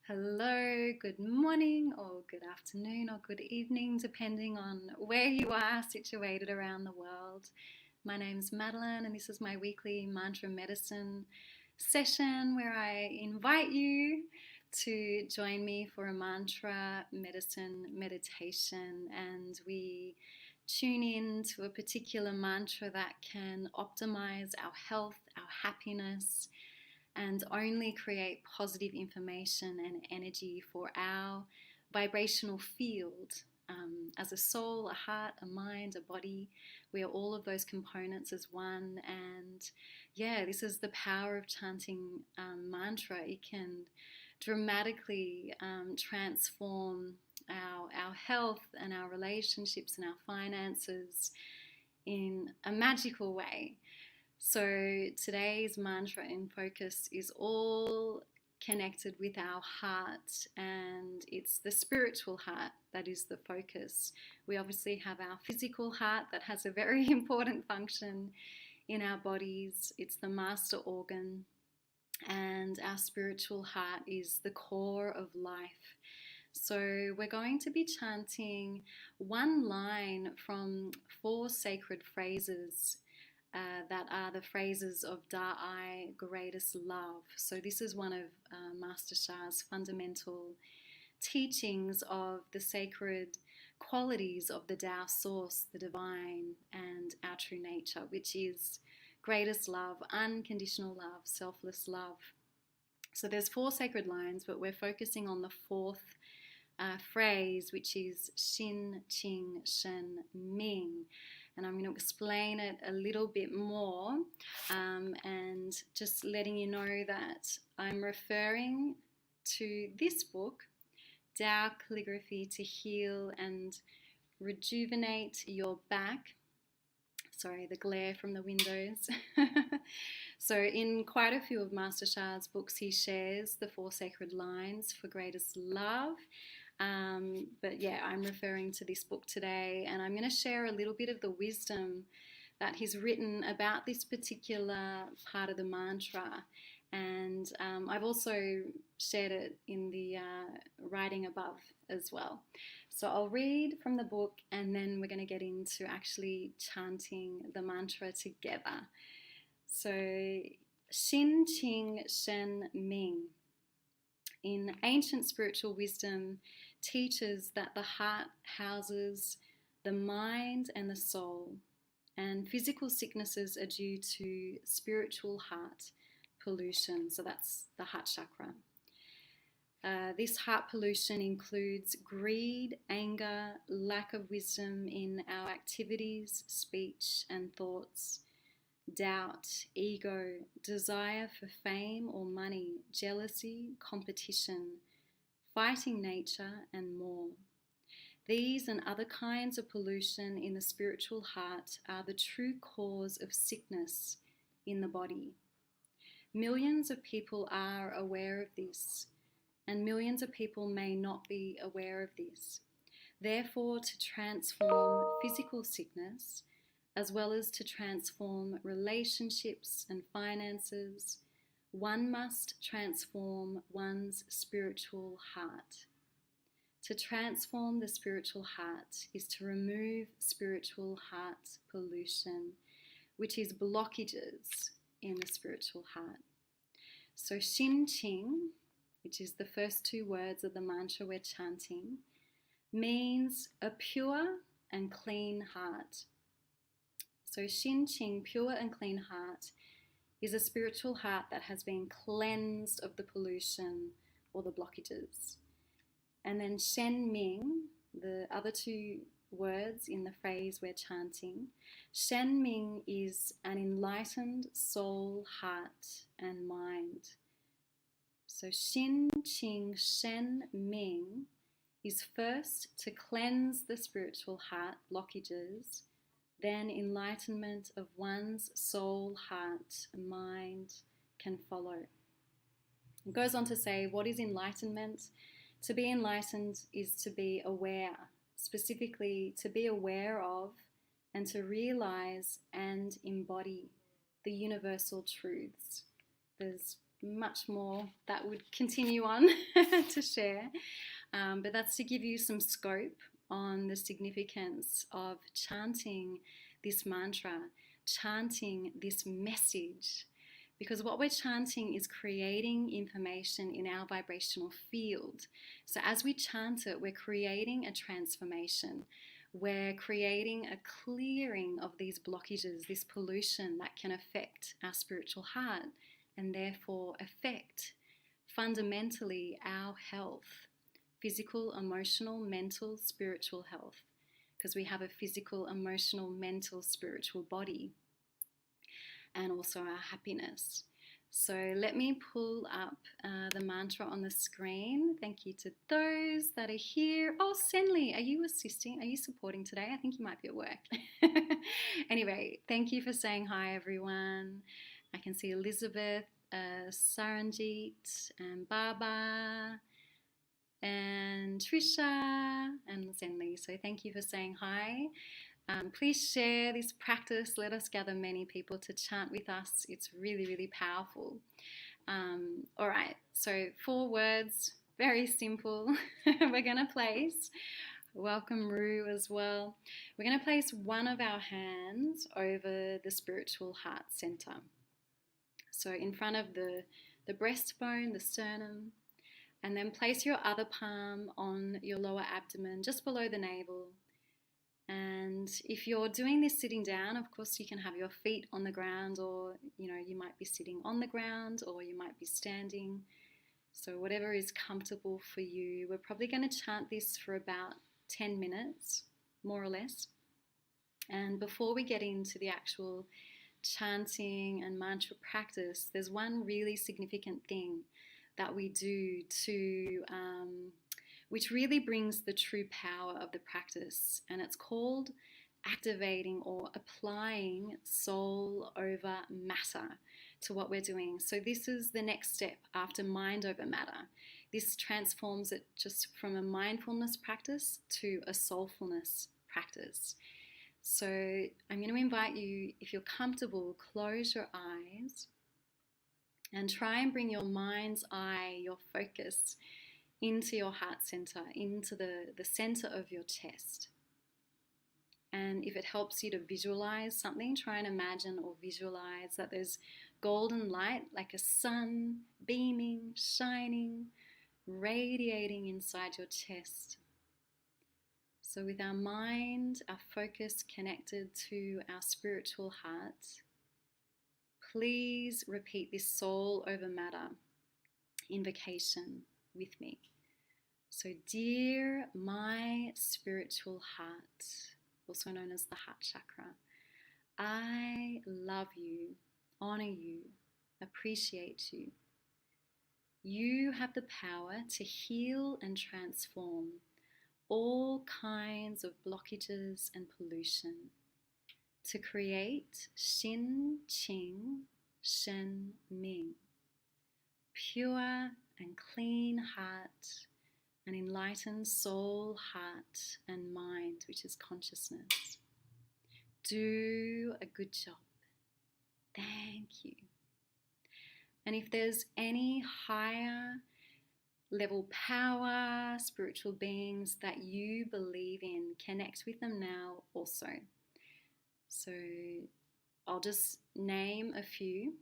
Hello, good morning, or good afternoon, or good evening, depending on where you are situated around the world. My name's Madeline, and this is my weekly mantra medicine session where I invite you to join me for a mantra medicine meditation, and we tune in to a particular mantra that can optimize our health, our happiness, and only create positive information and energy for our vibrational field. As a soul, a heart, a mind, a body, we are all of those components as one. And yeah, this is the power of chanting mantra. It can dramatically transform our health and our relationships and our finances in a magical way. So today's mantra in focus is all connected with our heart, and it's the spiritual heart that is the focus. We obviously have our physical heart that has a very important function in our bodies. It's the master organ, and our spiritual heart is the core of life. So we're going to be chanting one line from 4 sacred phrases that are the phrases of Da'ai, greatest love. So this is one of Master Sha's fundamental teachings of the sacred qualities of the Tao source, the divine, and our true nature, which is greatest love, unconditional love, selfless love. So there's 4 sacred lines, but we're focusing on the 4th phrase, which is Shin, Qing, Shen, Ming. And I'm going to explain it a little bit more, and just letting you know that I'm referring to this book, Tao Calligraphy to Heal and Rejuvenate Your Back. Sorry, the glare from the windows. So in quite a few of Master Sha's books, he shares the 4 sacred lines for greatest love. But yeah, I'm referring to this book today, and I'm going to share a little bit of the wisdom that he's written about this particular part of the mantra. And I've also shared it in the writing above as well. So I'll read from the book, and then we're going to get into actually chanting the mantra together. So, Shin, Qing, Shen, Ming. In ancient spiritual wisdom, teaches that the heart houses the mind and the soul, and physical sicknesses are due to spiritual heart pollution. So that's the heart chakra. This heart pollution includes greed, anger, lack of wisdom in our activities, speech, and thoughts, doubt, ego, desire for fame or money, jealousy, competition, fighting nature, and more. These and other kinds of pollution in the spiritual heart are the true cause of sickness in the body. Millions of people are aware of this, and millions of people may not be aware of this. Therefore, to transform physical sickness, as well as to transform relationships and finances, one must transform one's spiritual heart. To transform the spiritual heart is to remove spiritual heart pollution, which is blockages in the spiritual heart. So Shin Qing, which is the first 2 words of the mantra we're chanting, means a pure and clean heart. So Shin Qing, pure and clean heart, is a spiritual heart that has been cleansed of the pollution or the blockages. And then Shen Ming, the other 2 words in the phrase we're chanting, Shen Ming is an enlightened soul, heart, and mind. So Shin Qing Shen Ming is first to cleanse the spiritual heart blockages, then enlightenment of one's soul, heart, and mind can follow. It goes on to say, what is enlightenment? To be enlightened is to be aware, specifically to be aware of and to realize and embody the universal truths. There's much more that would continue on to share, but that's to give you some scope on the significance of chanting this mantra, chanting this message, because what we're chanting is creating information in our vibrational field. So as we chant it, we're creating a transformation. We're creating a clearing of these blockages, this pollution that can affect our spiritual heart and therefore affect fundamentally our health, physical, emotional, mental, spiritual health, because we have a physical, emotional, mental, spiritual body, and also our happiness. So let me pull up the mantra on the screen. Thank you to those that are here. Oh, Senli, are you assisting? Are you supporting today? I think you might be at work. Anyway, thank you for saying hi, everyone. I can see Elizabeth, Saranjit, and Baba, and Trisha, and Senli. So thank you for saying hi. Please share this practice. Let us gather many people to chant with us. It's really, really powerful. All right, so 4 words, very simple. We're going to place, welcome Rue as well. We're going to place one of our hands over the spiritual heart center. So in front of the breastbone, the sternum, and then place your other palm on your lower abdomen, just below the navel. And if you're doing this sitting down, of course you can have your feet on the ground, or you might be sitting on the ground, or you might be standing. So whatever is comfortable for you. We're probably going to chant this for about 10 minutes, more or less. And before we get into the actual chanting and mantra practice, there's one really significant thing that we do which really brings the true power of the practice, and it's called activating or applying soul over matter to what we're doing. So this is the next step after mind over matter. This transforms it just from a mindfulness practice to a soulfulness practice. So I'm going to invite you, if you're comfortable, close your eyes and try and bring your mind's eye, your focus, into your heart center, into the center of your chest. And if it helps you to visualize something, try and imagine or visualize that there's golden light, like a sun, beaming, shining, radiating inside your chest. So with our mind, our focus connected to our spiritual heart, please repeat this soul over matter invocation with me. So, dear my spiritual heart, also known as the heart chakra, I love you, honor you, appreciate you. You have the power to heal and transform all kinds of blockages and pollution, to create SHEN, QING, SHEN, MING, pure and clean heart, an enlightened soul, heart, and mind, which is consciousness. Do a good job. Thank you. And if there's any higher level power, spiritual beings that you believe in, connect with them now also. So I'll just name a few,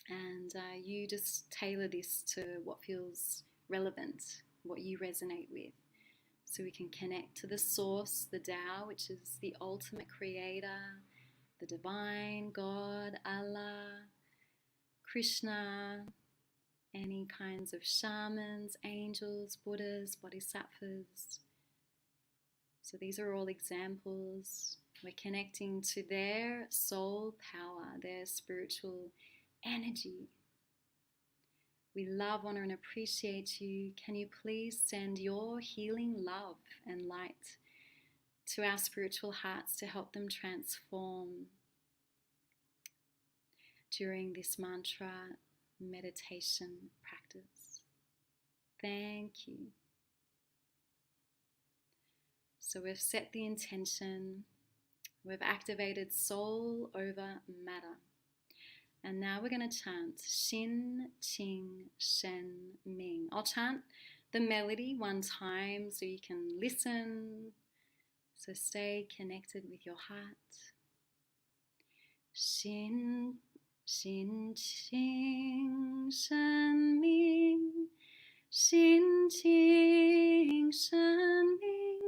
and you just tailor this to what feels relevant, what you resonate with. So we can connect to the source, the Tao, which is the ultimate creator, the divine, God, Allah, Krishna, any kinds of shamans, angels, Buddhas, bodhisattvas. So these are all examples. We're connecting to their soul power, their spiritual energy. We love, honor, and appreciate you. Can you please send your healing love and light to our spiritual hearts to help them transform during this mantra meditation practice? Thank you. So we've set the intention. We've activated soul over matter. And now we're going to chant SHEN, QING, SHEN, MING. I'll chant the melody one time so you can listen. So stay connected with your heart. SHEN, SHEN, QING, SHEN, MING. SHEN, QING, SHEN, MING.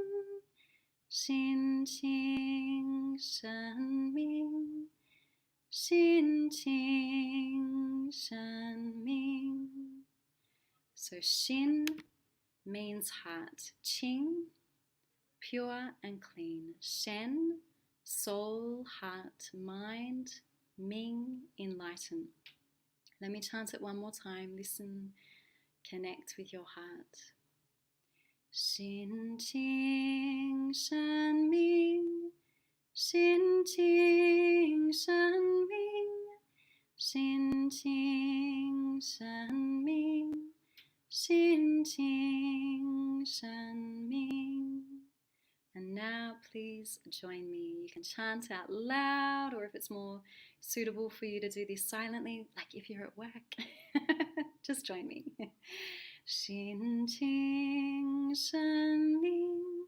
SHEN, QING, SHEN, MING. SHEN, QING, SHEN, MING. So SHEN means heart, QING, pure and clean, SHEN, soul, heart, mind, MING, enlighten. Let me chant it one more time. Listen, connect with your heart. SHEN, QING, SHEN, MING. SHEN, QING, SHEN, MING. SHEN, QING, SHEN, MING. SHEN, QING, SHEN, MING. And now please join me. You can chant out loud, or if it's more suitable for you to do this silently, like if you're at work, just join me. SHEN, QING, SHEN, MING.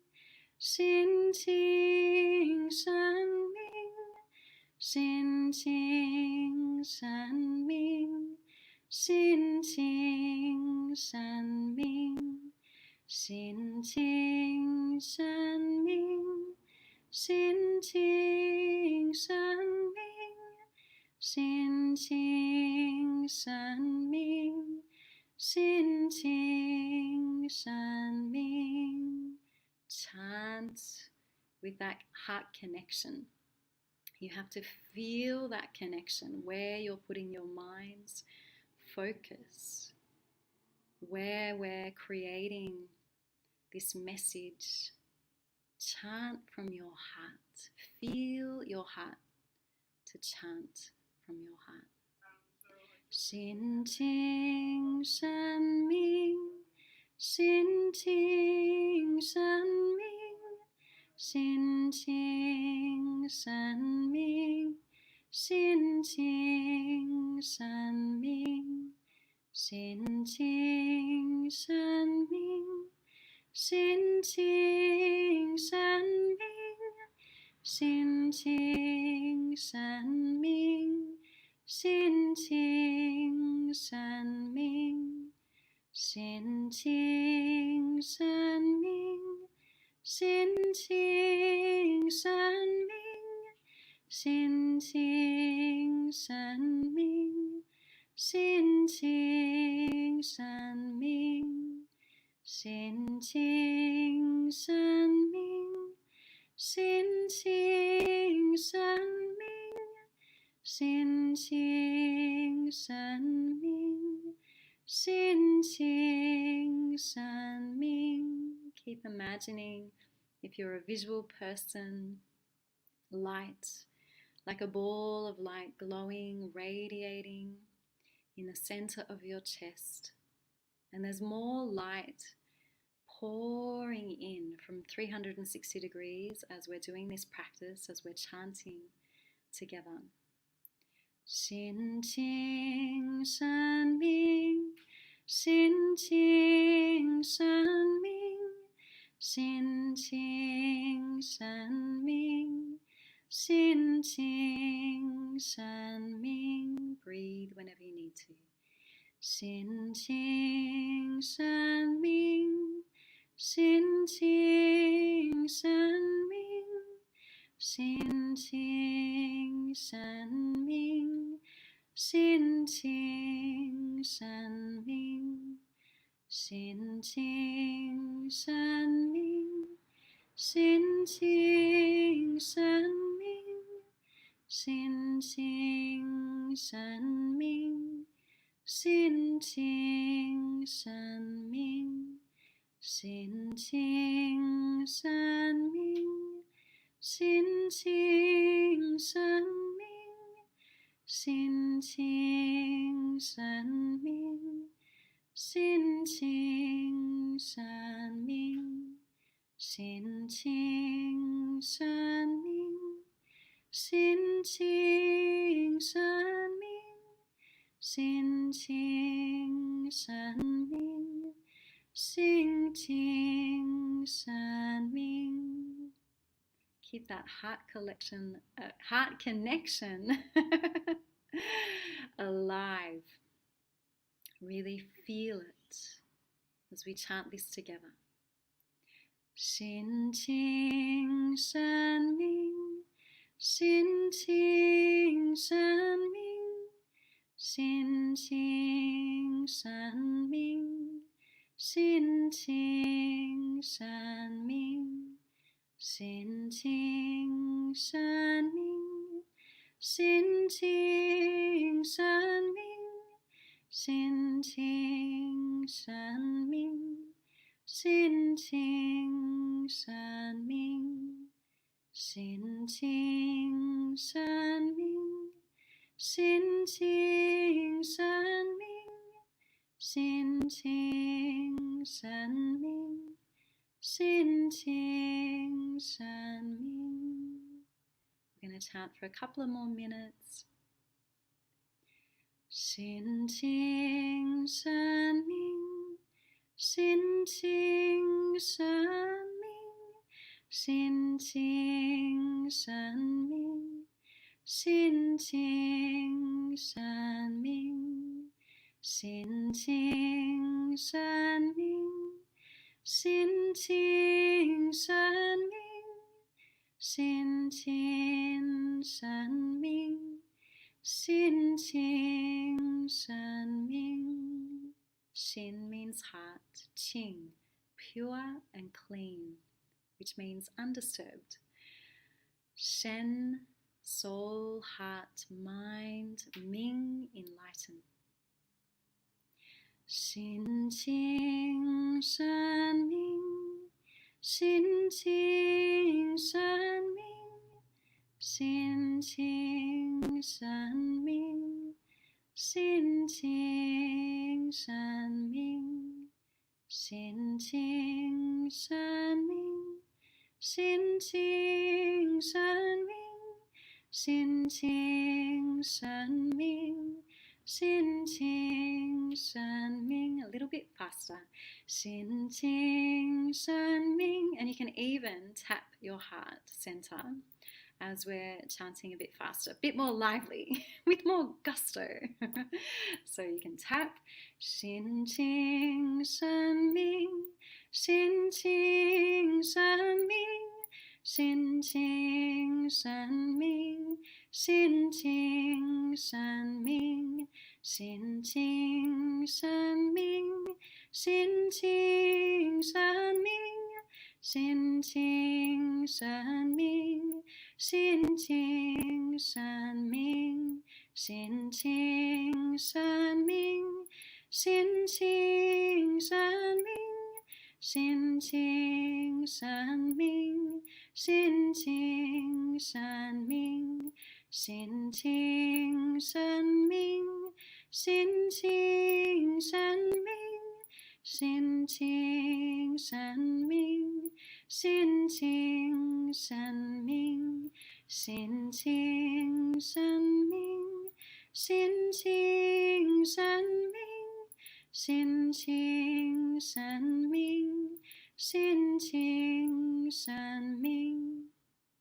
SHEN, QING, SHEN, MING. SHEN, QING, SHEN, MING. SHEN, QING, SHEN, MING. SHEN, QING, SHEN, MING. SHEN, QING, SHEN, MING. SHEN, QING, SHEN, MING. SHEN, QING, SHEN, MING. Chant with that heart connection. You have to feel that connection, where you're putting your mind's focus, where we're creating this message. Chant from your heart. Feel your heart to chant from your heart. SHEN, QING, SHEN, MING. SHEN, QING, SHEN, MING. SHEN, QING, SHEN, MING. SHEN, QING, SHEN, MING. SHEN, QING, SHEN, MING. SHEN, QING, SHEN, MING. SHEN, QING, SHEN, MING. SHEN, QING, SHEN, MING. SHEN, QING, SHEN, MING. SHEN, QING, SHEN, MING. SHEN, QING, SHEN, MING. SHEN, QING, SHEN, MING. SHEN, QING, SHEN, MING. SHEN, QING, SHEN, MING. SHEN, QING, SHEN, MING. SHEN, QING, SHEN, MING. Keep imagining, if you're a visual person, light, like a ball of light glowing, radiating in the center of your chest. And there's more light pouring in from 360 degrees as we're doing this practice, as we're chanting together. SHEN, QING, SHEN, MING. SHEN, QING, SHEN, MING. SHEN, QING, SHEN, MING. SHEN, QING, SHEN, MING. Breathe whenever you need to. SHEN, QING, SHEN, MING. SHEN, QING, SHEN, MING. SHEN, QING, SHEN, MING. SHEN, QING, SHEN, MING. SHEN, QING, SHEN, MING. SHEN, QING, SHEN, MING. SHEN, QING, SHEN, MING. SHEN, QING, SHEN, MING. SHEN, QING, SHEN, MING. SHEN, QING, SHEN, MING. SHEN, QING, SHEN, MING. SHEN, QING, SHEN, MING. SHEN, QING, SHEN, MING. SHEN, QING, SHEN, MING. Xin Ting Shen Ming, Xin Ting Shen Ming. Keep that heart connection alive. Really feel it as we chant this together. Xin Ting Shen Ming, Xin Ting Shen Ming, Xin Ting Shen Ming, Xin Ting Shen Ming, Xin Ting Shen Ming, Xin Ting Shen Ming, Xin Ting Shen Ming, Xin Ting Shen Ming, Xin Ting Shen Ming, Xin Ting Shen Ming, Xin Ting Shen Ming, Xin Ting Shen Ming. We're going to chant for a couple of more minutes. Xin Ting Shen Ming, Xin Ting Shen Ming, Xin Ting Shen Ming, Xin Ting Shen Ming, Xin Ting Shen Ming, Xin Ting Shen Ming, Xin Ting Shen Ming, Xin Ting Shen Ming. Xin means heart, Qing, pure and clean, which means undisturbed. Shen, soul, heart, mind, Ming, enlighten. Xin Ting Shen Ming, Xin Ting Shen Ming, Xin Ting Shen Ming, Xin Ting Shen Ming, Xin Ting Shen Ming, Xin Ting Shen Ming, Xin Ting Shen Ming, Xin Ting Shen Ming. A little bit faster. Xin Ting Shen Ming. And you can even tap your heart center as we're chanting a bit faster, a bit more lively, with more gusto. So you can tap Xin Ting Shen Ming, Xin Ting Shen Ming, Xin Ting Shen Ming, Xin Ting Shen Ming, Xin Ting Shen Ming, Xin Ting Shen Ming, Xin Ting Shen Ming, Xin Ting Shen Ming, Xin Ting Shen Ming, Xin Ting Shen Ming, Xin Ting Shen Ming, Xin Ting Shen Ming, Xin Ting Shen Ming, Xin Ting Shen Ming, Xin Ting Shen Ming, Xin Ting Shen Ming, Xin Ting Shen Ming, Xin Ting Shen Ming, Xin Ting Shen Ming, Xin Ting Shen Ming.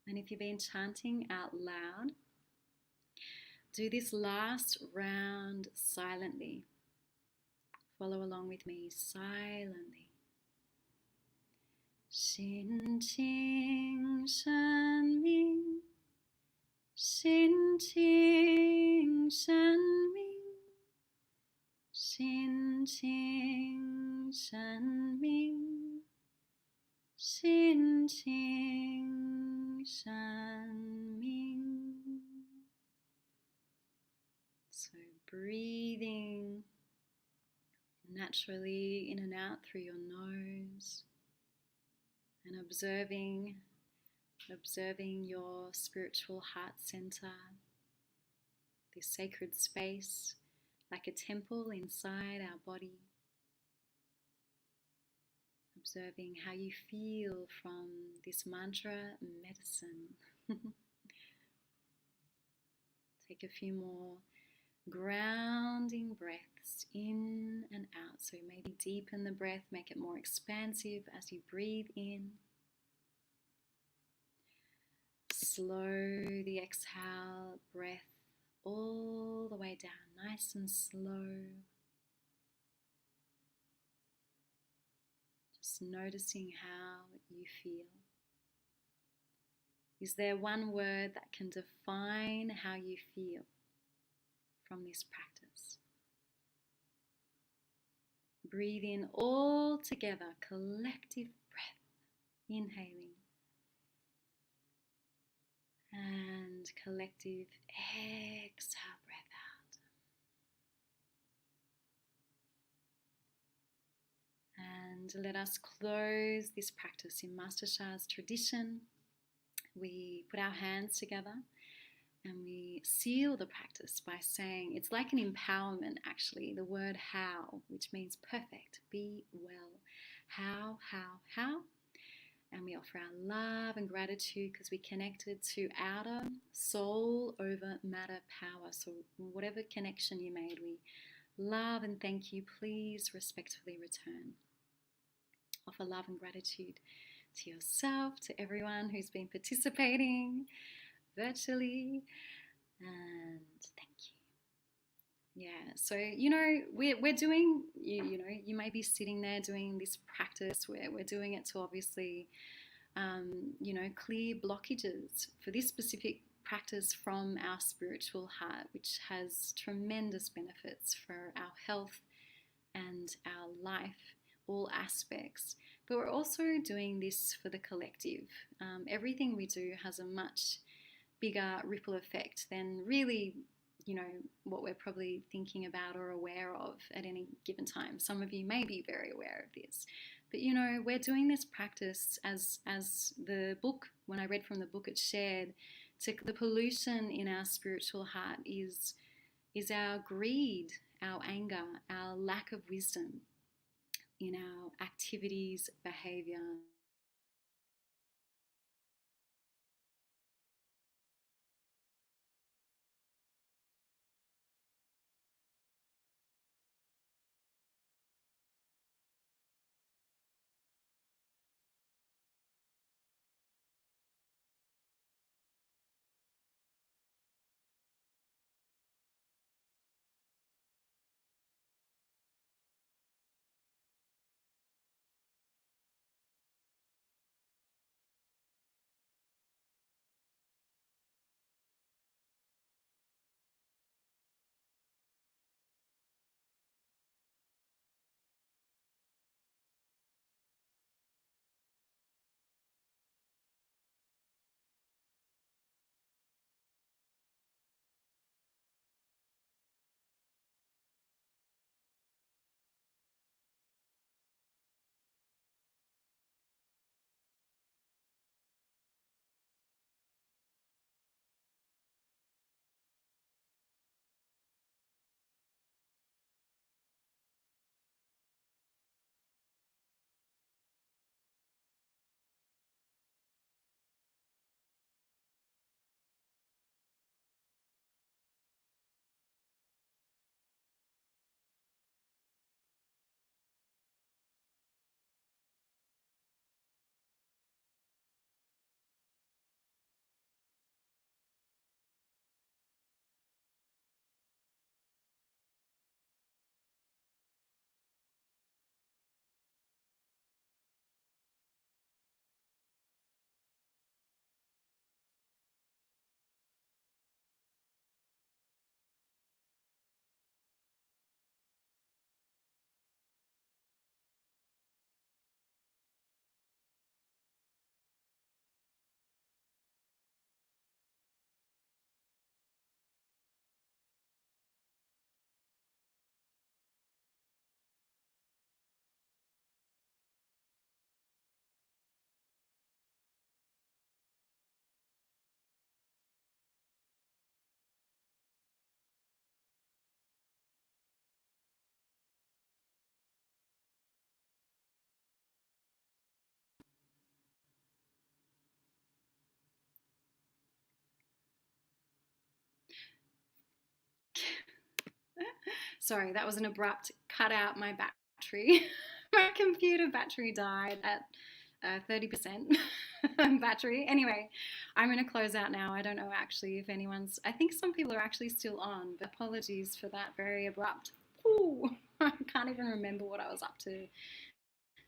And if you've been chanting out loud, do this last round silently. Follow along with me silently. Xin Ting Shen Ming, Xin Ting Shen Ming, Xin Ting Shen Ming, Xin Ting Shen Ming. So breathing naturally in and out through your nose and observing your spiritual heart center, this sacred space like a temple inside our body. Observing how you feel from this mantra medicine. Take a few more grounding breaths in and out. So maybe deepen the breath, make it more expansive as you breathe in. Slow the exhale breath all the way down, nice and slow. Just noticing how you feel. Is there one word that can define how you feel from this practice? Breathe in all together, collective breath, inhaling, and collective exhale breath out. And let us close this practice in Master Sha's tradition. We put our hands together and we seal the practice by saying, it's like an empowerment actually, the word how, which means perfect, be well. How. And we offer our love and gratitude because we connected to outer soul over matter power. So whatever connection you made, we love and thank you. Please respectfully return. Offer love and gratitude to yourself, to everyone who's been participating virtually, and thank you. Yeah, so we're doing, you may be sitting there doing this practice where we're doing it to obviously clear blockages for this specific practice from our spiritual heart, which has tremendous benefits for our health and our life, all aspects. But we're also doing this for the collective. Everything we do has a much bigger ripple effect than really, what we're probably thinking about or aware of at any given time. Some of you may be very aware of this. But we're doing this practice as the book, when I read from the book, it shared, the pollution in our spiritual heart is our greed, our anger, our lack of wisdom in our activities, behavior, Sorry, that was an abrupt cut out my battery. My computer battery died at 30% battery. Anyway, I'm going to close out now. I don't know actually if anyone's, I think some people are actually still on, but apologies for that very abrupt. Ooh, I can't even remember what I was up to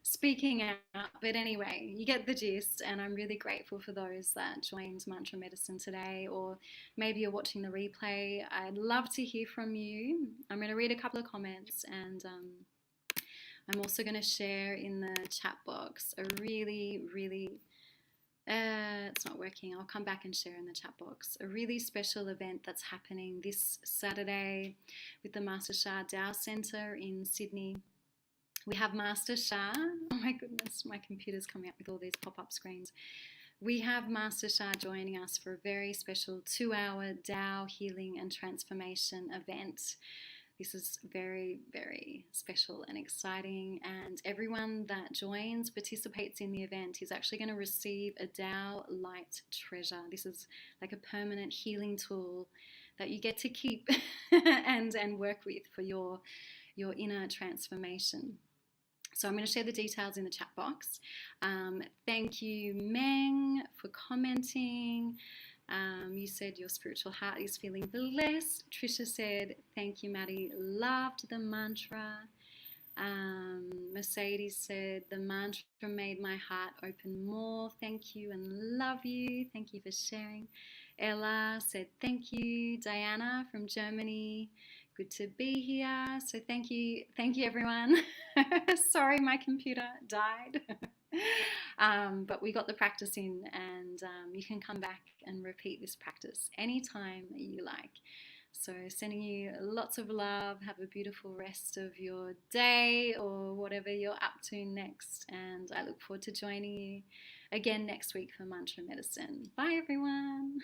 speaking out. But anyway, you get the gist, and I'm really grateful for those that joined Mantra Medicine today, or maybe you're watching the replay. I'd love to hear from you. I'm going to read a couple of comments, and I'm also going to share in the chat box a it's not working. I'll come back and share in the chat box a really special event that's happening this Saturday with the Master Shah Dow Centre in Sydney. We have Master Shah. Oh my goodness, my computer's coming up with all these pop-up screens. We have Master Shah joining us for a very special 2-hour Tao healing and transformation event. This is very, very special and exciting, and everyone that joins, participates in the event, is actually going to receive a Tao light treasure. This is like a permanent healing tool that you get to keep and work with for your inner transformation. So I'm going to share the details in the chat box. Thank you, Meng, for commenting. You said your spiritual heart is feeling blessed. Trisha said, thank you, Maddie. Loved the mantra. Mercedes said, the mantra made my heart open more. Thank you and love you. Thank you for sharing. Ella said, thank you. Diana from Germany, good to be here. So thank you everyone. Sorry, my computer died. But we got the practice in, and you can come back and repeat this practice anytime you like. So sending you lots of love. Have a beautiful rest of your day or whatever you're up to next. And I look forward to joining you again next week for Mantra Medicine. Bye, everyone.